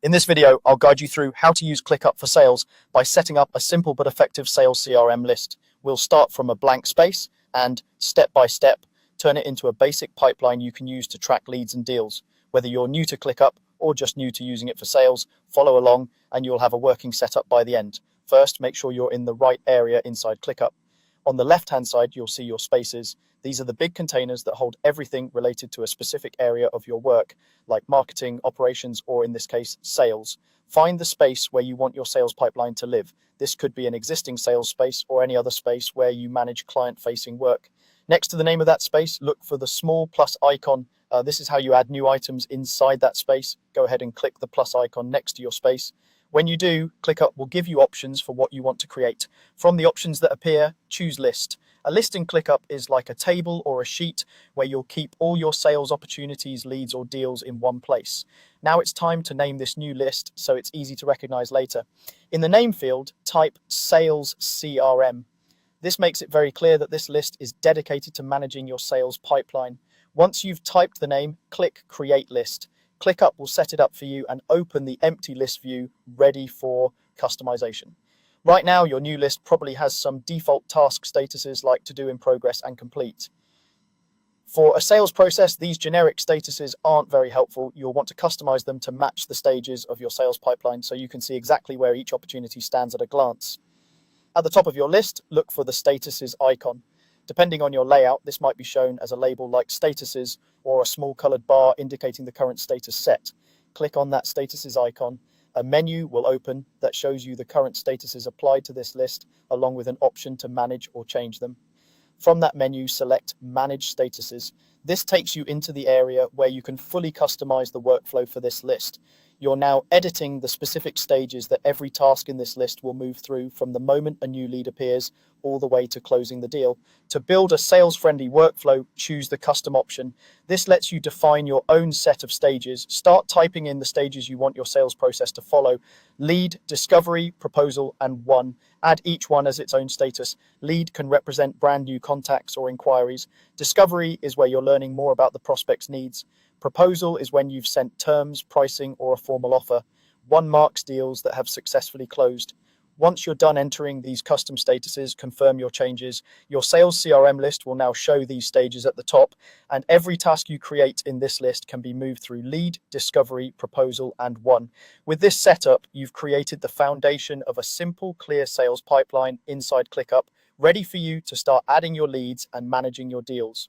In this video, I'll guide you through how to use ClickUp for sales by setting up a simple but effective sales CRM list. We'll start from a blank space and, step by step, turn it into a basic pipeline you can use to track leads and deals. Whether you're new to ClickUp or just new to using it for sales, follow along and you'll have a working setup by the end. First, make sure you're in the right area inside ClickUp. On the left-hand side, you'll see your spaces. These are the big containers that hold everything related to a specific area of your work, like marketing, operations, or in this case, sales. Find the space where you want your sales pipeline to live. This could be an existing sales space or any other space where you manage client-facing work. Next to the name of that space, look for the small plus icon. This is how you add new items inside that space. Go ahead and click the plus icon next to your space. When you do, ClickUp will give you options for what you want to create. From the options that appear, choose List. A list in ClickUp is like a table or a sheet where you'll keep all your sales opportunities, leads, or deals in one place. Now it's time to name this new list so it's easy to recognize later. In the name field, type Sales CRM. This makes it very clear that this list is dedicated to managing your sales pipeline. Once you've typed the name, click Create List. ClickUp will set it up for you and open the empty list view ready for customization. Right now, your new list probably has some default task statuses like to do in progress and complete. For a sales process, these generic statuses aren't very helpful. You'll want to customize them to match the stages of your sales pipeline so you can see exactly where each opportunity stands at a glance. At the top of your list, look for the statuses icon. Depending on your layout, this might be shown as a label like statuses or a small colored bar indicating the current status set. Click on that statuses icon. A menu will open that shows you the current statuses applied to this list, along with an option to manage or change them. From that menu, select Manage Statuses. This takes you into the area where you can fully customize the workflow for this list. You're now editing the specific stages that every task in this list will move through from the moment a new lead appears all the way to closing the deal. To build a sales-friendly workflow, choose the custom option. This lets you define your own set of stages. Start typing in the stages you want your sales process to follow. Lead, discovery, proposal, and won. Add each one as its own status. Lead can represent brand new contacts or inquiries. Discovery is where you're learning more about the prospect's needs. Proposal is when you've sent terms, pricing, or a formal offer. One marks deals that have successfully closed. Once you're done entering these custom statuses, confirm your changes. Your sales CRM list will now show these stages at the top, and every task you create in this list can be moved through lead, discovery, proposal, and won. With this setup, you've created the foundation of a simple, clear sales pipeline inside ClickUp, ready for you to start adding your leads and managing your deals.